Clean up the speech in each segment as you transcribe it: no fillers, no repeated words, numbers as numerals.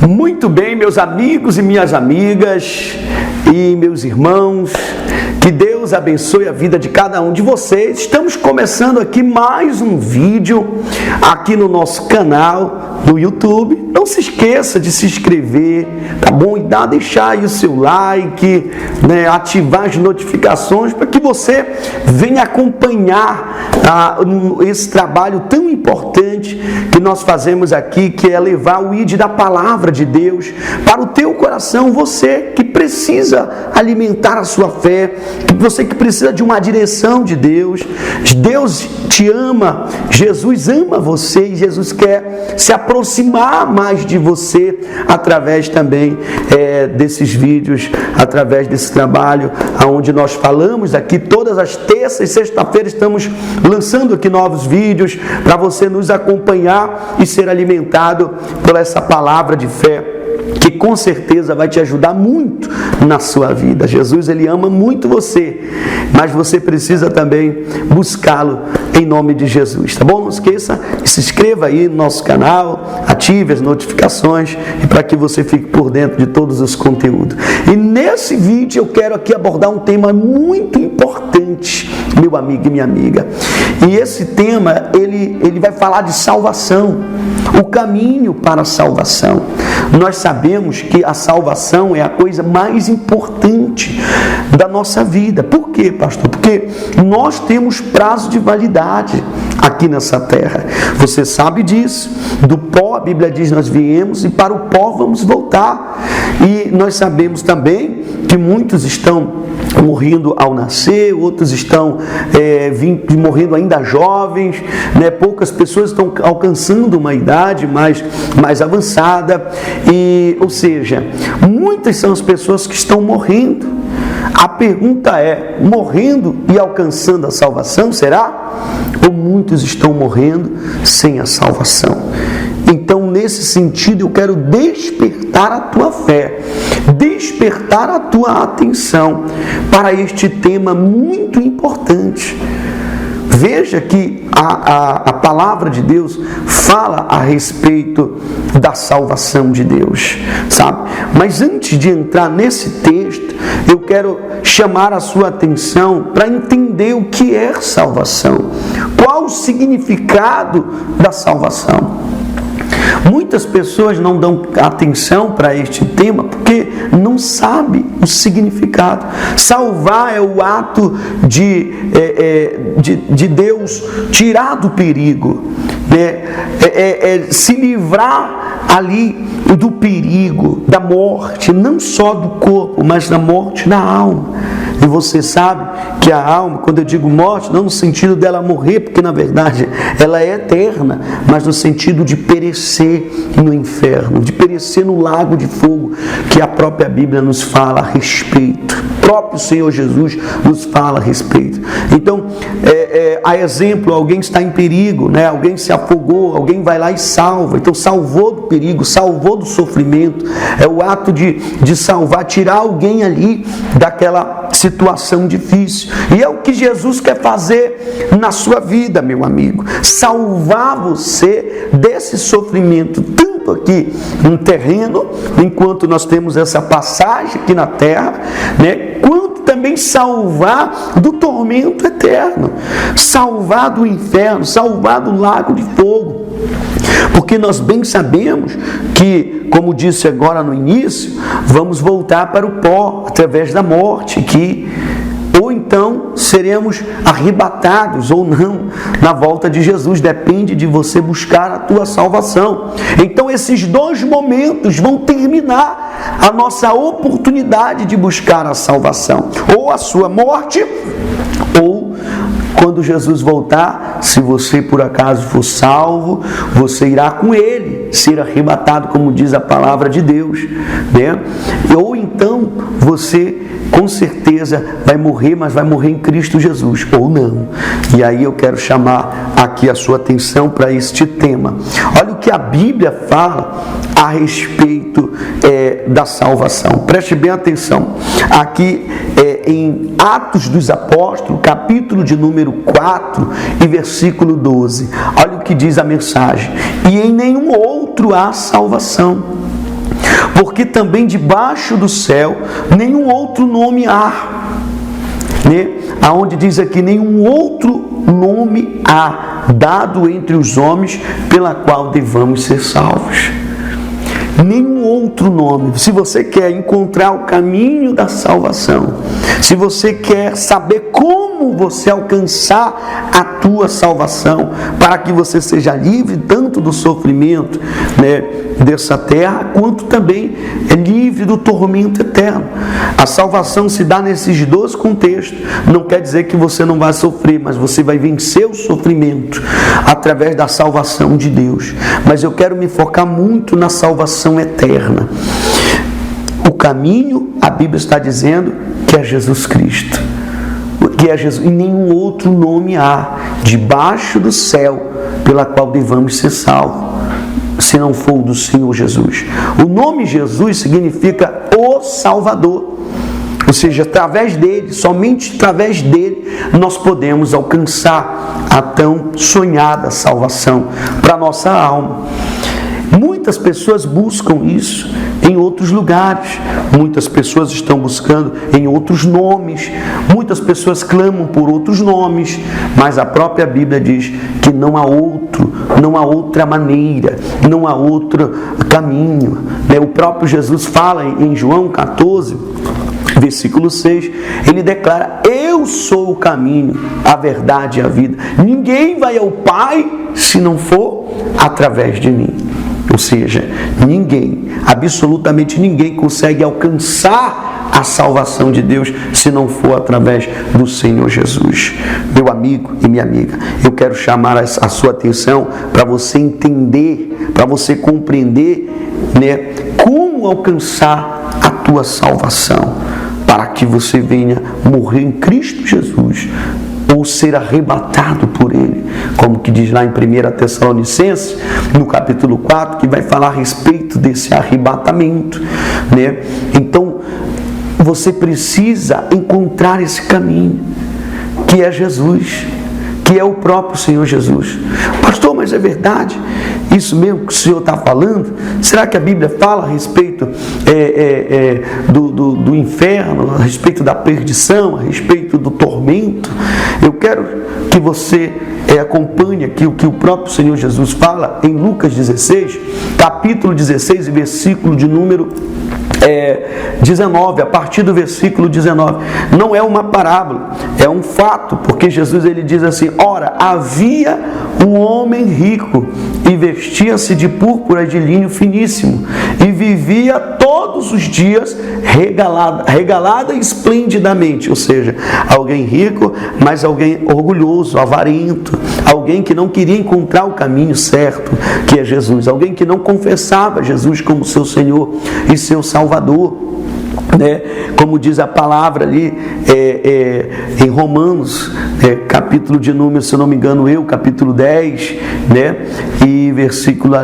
Muito bem, meus amigos e minhas amigas e meus irmãos, que Deus abençoe a vida de cada um de vocês. Estamos começando aqui mais um vídeo aqui no nosso canal do YouTube. Não se esqueça de se inscrever, tá bom? E deixar aí o seu like, né? Ativar as notificações para que você venha acompanhar esse trabalho tão importante que nós fazemos aqui, que é levar o ID da palavra de Deus para o teu coração. Você que precisa alimentar a sua fé, você que precisa de uma direção de Deus. Deus te ama, Jesus ama você e Jesus quer se aproximar mais de você através também desses vídeos, através desse trabalho, onde nós falamos aqui todas as terças e sexta-feiras. Estamos lançando aqui novos vídeos para você nos acompanhar e ser alimentado por essa palavra de fé, que com certeza vai te ajudar muito na sua vida. Jesus, Ele ama muito você, mas você precisa também buscá-lo em nome de Jesus, tá bom? Não esqueça, se inscreva aí no nosso canal, ative as notificações e para que você fique por dentro de todos os conteúdos. E nesse vídeo eu quero aqui abordar um tema muito importante, meu amigo e minha amiga. E esse tema, ele vai falar de salvação, o caminho para a salvação. Nós sabemos que a salvação é a coisa mais importante da nossa vida. Por quê, pastor? Porque nós temos prazo de validade aqui nessa terra. Você sabe disso. Do pó, a Bíblia diz, nós viemos e para o pó vamos voltar. E nós sabemos também que muitos estão morrendo ao nascer, outros estão morrendo ainda jovens, né? Poucas pessoas estão alcançando uma idade mais avançada, ou seja, muitas são as pessoas que estão morrendo. A pergunta é, morrendo e alcançando a salvação, será? Ou muitos estão morrendo sem a salvação? Então, nesse sentido, eu quero despertar a tua fé, despertar a tua atenção para este tema muito importante. Veja que a palavra de Deus fala a respeito da salvação de Deus, sabe? Mas antes de entrar nesse texto, eu quero chamar a sua atenção para entender o que é salvação. Qual o significado da salvação? Muitas pessoas não dão atenção para este tema porque não sabem o significado. Salvar é o ato de Deus tirar do perigo, né? Se livrar ali do perigo, da morte, não só do corpo, mas da morte da alma. E você sabe que a alma, quando eu digo morte, não no sentido dela morrer, porque na verdade ela é eterna, mas no sentido de perecer no inferno, de perecer no lago de fogo, que a própria Bíblia nos fala a respeito. O próprio Senhor Jesus nos fala a respeito. Então, a exemplo, alguém está em perigo, né? Alguém se afogou, alguém vai lá e salva. Então, salvou do perigo, salvou do sofrimento. É o ato de salvar, tirar alguém ali daquela situação difícil. E é o que Jesus quer fazer na sua vida, meu amigo. Salvar você desse sofrimento, tanto aqui no terreno, enquanto nós temos essa passagem aqui na terra, né? Quanto também salvar do tormento eterno, salvar do inferno, salvar do lago de fogo. Porque nós bem sabemos que, como disse agora no início, vamos voltar para o pó através da morte, ou então seremos arrebatados ou não na volta de Jesus. Depende de você buscar a tua salvação. Então esses dois momentos vão terminar a nossa oportunidade de buscar a salvação, ou a sua morte, ou quando Jesus voltar. Se você por acaso for salvo, você irá com Ele ser arrebatado, como diz a palavra de Deus, né? Ou então você com certeza vai morrer, mas vai morrer em Cristo Jesus, ou não. E aí eu quero chamar aqui a sua atenção para este tema. Olha o que a Bíblia fala a respeito da salvação. Preste bem atenção. Aqui em Atos dos Apóstolos, capítulo de número 4 e versículo 12. Olha o que diz a mensagem. E em nenhum outro há salvação, porque também debaixo do céu nenhum outro nome há, né? Aonde diz aqui, nenhum outro nome há dado entre os homens pela qual devamos ser salvos. Nenhum outro nome. Se você quer encontrar o caminho da salvação, se você quer saber como você alcançar a tua salvação, para que você seja livre tanto do sofrimento, né, dessa terra, quanto também é livre do tormento eterno. A salvação se dá nesses dois contextos. Não quer dizer que você não vai sofrer, mas você vai vencer o sofrimento através da salvação de Deus. Mas eu quero me focar muito na salvação eterna. O caminho, a Bíblia está dizendo que é Jesus Cristo, que é Jesus, e nenhum outro nome há debaixo do céu pela qual devamos ser salvos, se não for o do Senhor Jesus. O nome Jesus significa o Salvador, ou seja, através dele, somente através dele, nós podemos alcançar a tão sonhada salvação para a nossa alma. Muitas pessoas buscam isso em outros lugares, muitas pessoas estão buscando em outros nomes, muitas pessoas clamam por outros nomes, mas a própria Bíblia diz que não há outra maneira, não há outro caminho. O próprio Jesus fala em João 14, versículo 6, ele declara: eu sou o caminho, a verdade e a vida. Ninguém vai ao Pai se não for através de mim. Ou seja, ninguém, absolutamente ninguém consegue alcançar a salvação de Deus se não for através do Senhor Jesus. Meu amigo e minha amiga, eu quero chamar a sua atenção para você entender, para você compreender, né, como alcançar a tua salvação, para que você venha morrer em Cristo Jesus ou ser arrebatado por Ele, como que diz lá em 1 Tessalonicenses, no capítulo 4, que vai falar a respeito desse arrebatamento, né? Então, você precisa encontrar esse caminho, que é Jesus, que é o próprio Senhor Jesus. Pastor, mas é verdade? Isso mesmo que o Senhor está falando? Será que a Bíblia fala a respeito do inferno, a respeito da perdição, a respeito do tormento? Eu quero que você acompanhe aqui o que o próprio Senhor Jesus fala em Lucas 16, capítulo 16 e versículo de número 19, a partir do versículo 19. Não é uma parábola, é um fato, porque Jesus ele diz assim: ora, havia um homem rico e vestia-se de púrpura de linho finíssimo e vivia todos os dias regalada esplendidamente. Ou seja, alguém rico, mas alguém orgulhoso, avarento, alguém que não queria encontrar o caminho certo, que é Jesus, alguém que não confessava Jesus como seu Senhor e seu Salvador, né? Como diz a palavra ali em Romanos, capítulo de número, se eu não me engano, capítulo 10, né? E versículo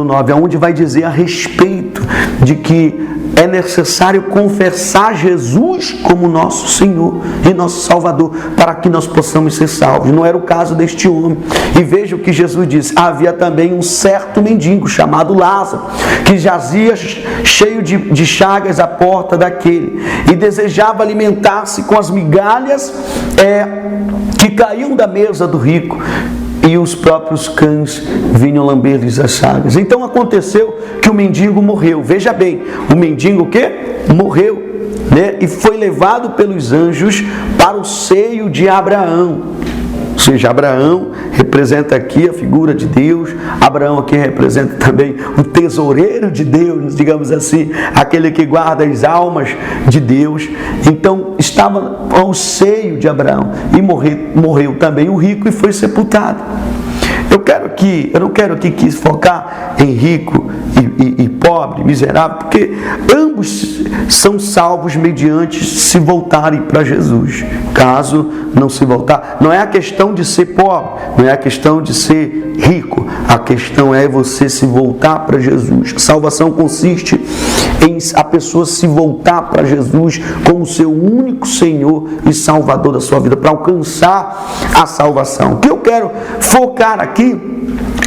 9, onde vai dizer a respeito de que é necessário confessar Jesus como nosso Senhor e nosso Salvador, para que nós possamos ser salvos. Não era o caso deste homem. E veja o que Jesus disse: havia também um certo mendigo chamado Lázaro, que jazia cheio de chagas à porta daquele, e desejava alimentar-se com as migalhas que caíam da mesa do rico, e os próprios cães vinham lamber-lhes as chagas. Então aconteceu que o mendigo morreu. Veja bem, o mendigo o quê? Morreu, né? E foi levado pelos anjos para o seio de Abraão. Ou seja, Abraão representa aqui a figura de Deus. Abraão aqui representa também o tesoureiro de Deus, digamos assim, aquele que guarda as almas de Deus. Então estava ao seio de Abraão, e morreu também o rico e foi sepultado. Eu não quero aqui focar em rico e pobre, miserável, porque ambos são salvos mediante se voltarem para Jesus. Caso não se voltar, não é a questão de ser pobre, não é a questão de ser rico, a questão é você se voltar para Jesus. A salvação consiste em a pessoa se voltar para Jesus como seu único Senhor e Salvador da sua vida, para alcançar a salvação. O que eu quero focar aqui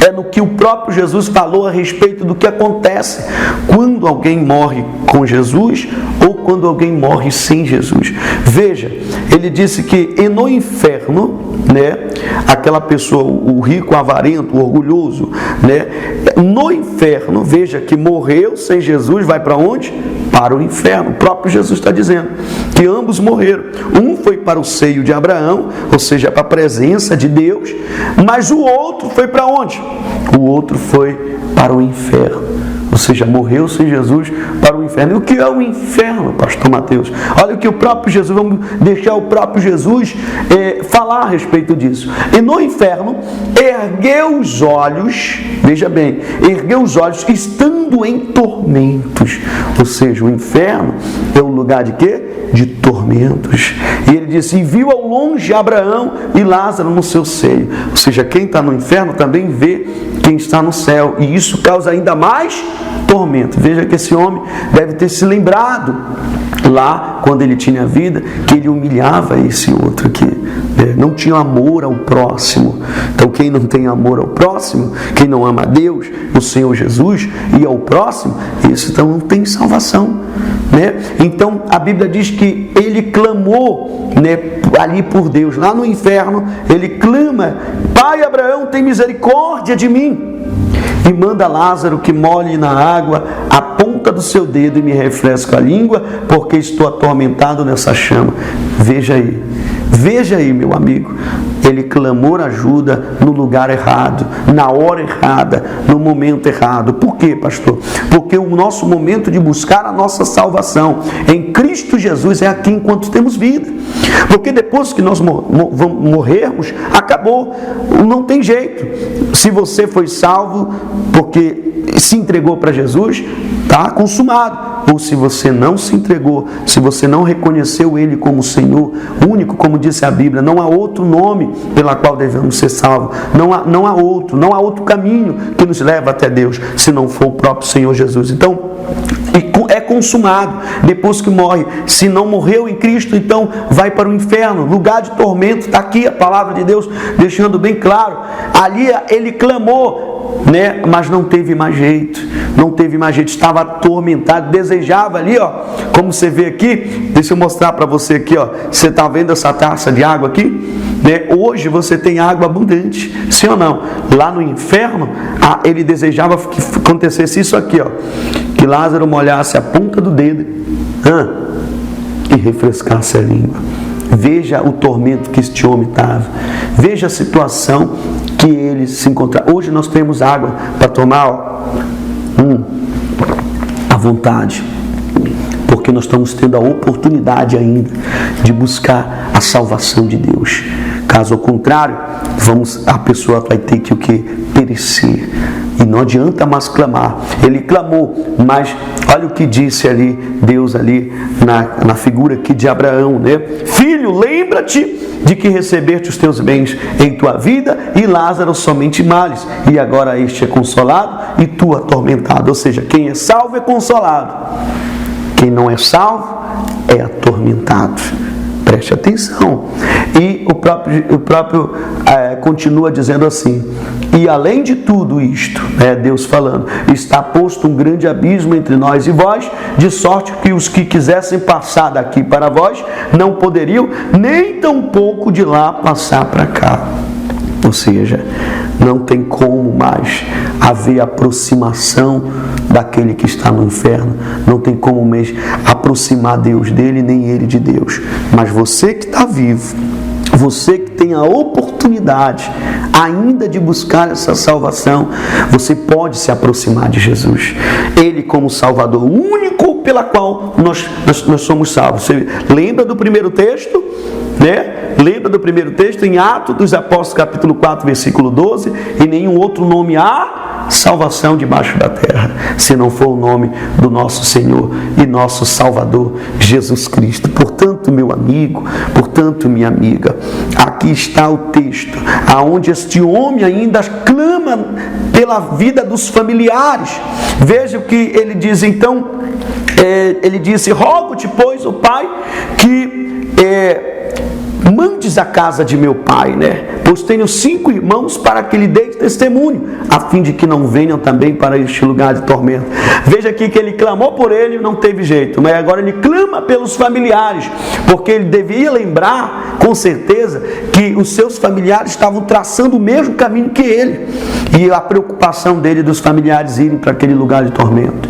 é no que o próprio Jesus falou a respeito do que acontece quando alguém morre com Jesus ou quando alguém morre sem Jesus. Veja, ele disse que no inferno, né, aquela pessoa, o rico, o avarento, o orgulhoso, né, no inferno, veja que morreu sem Jesus, vai para onde? Para o inferno. O próprio Jesus está dizendo que ambos morreram. Um foi para o seio de Abraão, ou seja, para a presença de Deus, mas o outro foi para onde? O outro foi para o inferno. Ou seja, morreu sem Jesus para o inferno. E o que é o inferno, pastor Mateus? Olha o que o próprio Jesus, vamos deixar o próprio Jesus falar a respeito disso. E no inferno, ergueu os olhos, veja bem, ergueu os olhos estando em tormentos. Ou seja, o inferno é um lugar de quê? De tormentos. E ele disse, e viu ao longe Abraão e Lázaro no seu seio. Ou seja, quem está no inferno também vê quem está no céu. E isso causa ainda mais tormento. Veja que esse homem deve ter se lembrado lá, quando ele tinha vida, que ele humilhava esse outro aqui, né? Não tinha amor ao próximo. Então quem não tem amor ao próximo, quem não ama a Deus, o Senhor Jesus e ao próximo, esse então não tem salvação, né? Então a Bíblia diz que ele clamou, né, ali por Deus, lá no inferno, ele clama, Pai Abraão, tem misericórdia de mim, e manda Lázaro que molhe na água a ponta do seu dedo e me refresque a língua, porque estou atormentado nessa chama. Veja aí, meu amigo, ele clamou ajuda no lugar errado, na hora errada, no momento errado. Por quê, pastor? Porque o nosso momento de buscar a nossa salvação em Cristo Jesus é aqui enquanto temos vida. Porque depois que nós morrermos, acabou, não tem jeito. Se você foi salvo porque se entregou para Jesus, está consumado. Ou se você não se entregou, se você não reconheceu Ele como Senhor único, como disse a Bíblia, não há outro nome pela qual devemos ser salvos, não há outro caminho que nos leva até Deus, se não for o próprio Senhor Jesus. Então, é consumado. Depois que morre, se não morreu em Cristo, então vai para o inferno, lugar de tormento. Está aqui a palavra de Deus deixando bem claro. Ali ele clamou, né? Mas não teve mais jeito, estava atormentado, desejava ali, ó, como você vê aqui, deixa eu mostrar para você aqui, ó, você está vendo essa taça de água aqui, né? Hoje você tem água abundante, sim ou não? Lá no inferno, ele desejava que acontecesse isso aqui, ó, que Lázaro molhasse a ponta do dedo e refrescasse a língua. Veja o tormento que este homem estava, veja a situação que ele se encontrava. Hoje nós temos água para tomar, ó, à vontade, porque nós estamos tendo a oportunidade ainda de buscar a salvação de Deus. Caso contrário, a pessoa vai ter que o quê? Perecer. E não adianta mais clamar. Ele clamou, mas olha o que disse ali Deus ali na figura aqui de Abraão, né? Filho, lembra-te de que recebeste os teus bens em tua vida e Lázaro somente males, e agora este é consolado e tu atormentado. Ou seja, quem é salvo é consolado, quem não é salvo é atormentado. Preste atenção. E o próprio continua dizendo assim, e além de tudo isto, Deus falando, está posto um grande abismo entre nós e vós, de sorte que os que quisessem passar daqui para vós não poderiam, nem tampouco de lá passar para cá. Ou seja, não tem como mais haver aproximação daquele que está no inferno. Não tem como mais aproximar Deus dele, nem ele de Deus. Mas você que está vivo, você que tem a oportunidade ainda de buscar essa salvação, você pode se aproximar de Jesus. Ele como Salvador único pela qual nós somos salvos. Você lembra do primeiro texto? Lembra do primeiro texto em Atos dos Apóstolos, capítulo 4, versículo 12? E nenhum outro nome há salvação debaixo da terra, se não for o nome do nosso Senhor e nosso Salvador, Jesus Cristo. Portanto, meu amigo, portanto, minha amiga, aqui está o texto, aonde este homem ainda clama pela vida dos familiares. Veja o que ele diz então, ele disse, rogo-te, pois, o Pai, que mandes a casa de meu pai, né? Pois tenho 5 irmãos para que lhe deis testemunho, a fim de que não venham também para este lugar de tormento. Veja aqui que ele clamou por ele, não teve jeito, mas agora ele clama pelos familiares, porque ele devia lembrar, com certeza, que os seus familiares estavam traçando o mesmo caminho que ele, e a preocupação dele dos familiares irem para aquele lugar de tormento.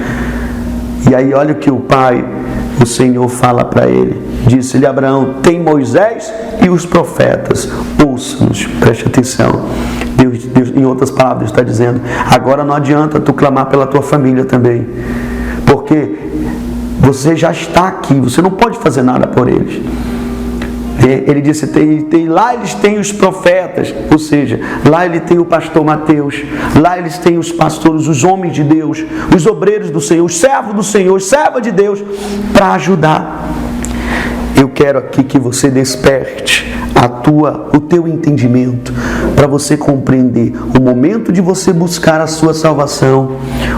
E aí olha o que o Senhor fala para ele. Disse-lhe Abraão: tem Moisés e os profetas, ouça-nos. Preste atenção. Deus, em outras palavras, está dizendo: agora não adianta tu clamar pela tua família também, porque você já está aqui, você não pode fazer nada por eles. Ele disse, lá eles têm os profetas, ou seja, lá ele tem o pastor Mateus, lá eles têm os pastores, os homens de Deus, os obreiros do Senhor, os servos do Senhor, os servas de Deus, para ajudar. Eu quero aqui que você desperte o teu entendimento, para você compreender o momento de você buscar a sua salvação,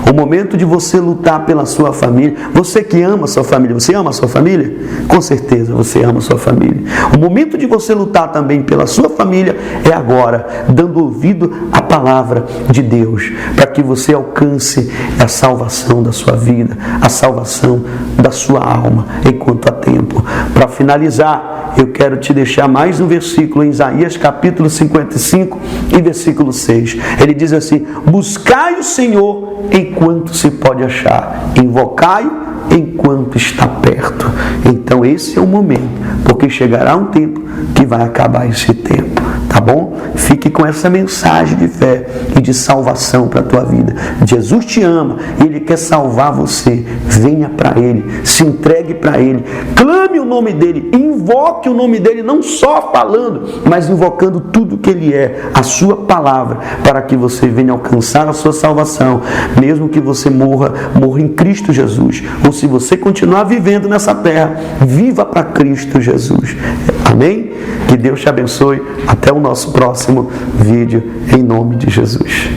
o momento de você lutar pela sua família. Você que ama a sua família, você ama a sua família? Com certeza você ama a sua família. O momento de você lutar também pela sua família é agora, dando ouvido à palavra de Deus, para que você alcance a salvação da sua vida, a salvação da sua alma, enquanto há tempo. Para finalizar, eu quero te deixar mais um versículo em Isaías capítulo 55 e versículo 6. Ele diz assim: buscai o Senhor enquanto se pode achar, invocai-o enquanto está perto. Então esse é o momento, porque chegará um tempo que vai acabar esse tempo, tá bom? Fique com essa mensagem de fé e de salvação para a tua vida. Jesus te ama e Ele quer salvar você. Venha para Ele, se entregue para Ele, clame o nome dEle, invoque o nome dEle, não só falando, mas invocando tudo que Ele é, a sua palavra, para que você venha alcançar a sua salvação, mesmo que você morra em Cristo Jesus, ou se você continuar vivendo nessa terra, viva para Cristo Jesus. Amém? Que Deus te abençoe. Até o nosso próximo vídeo, em nome de Jesus.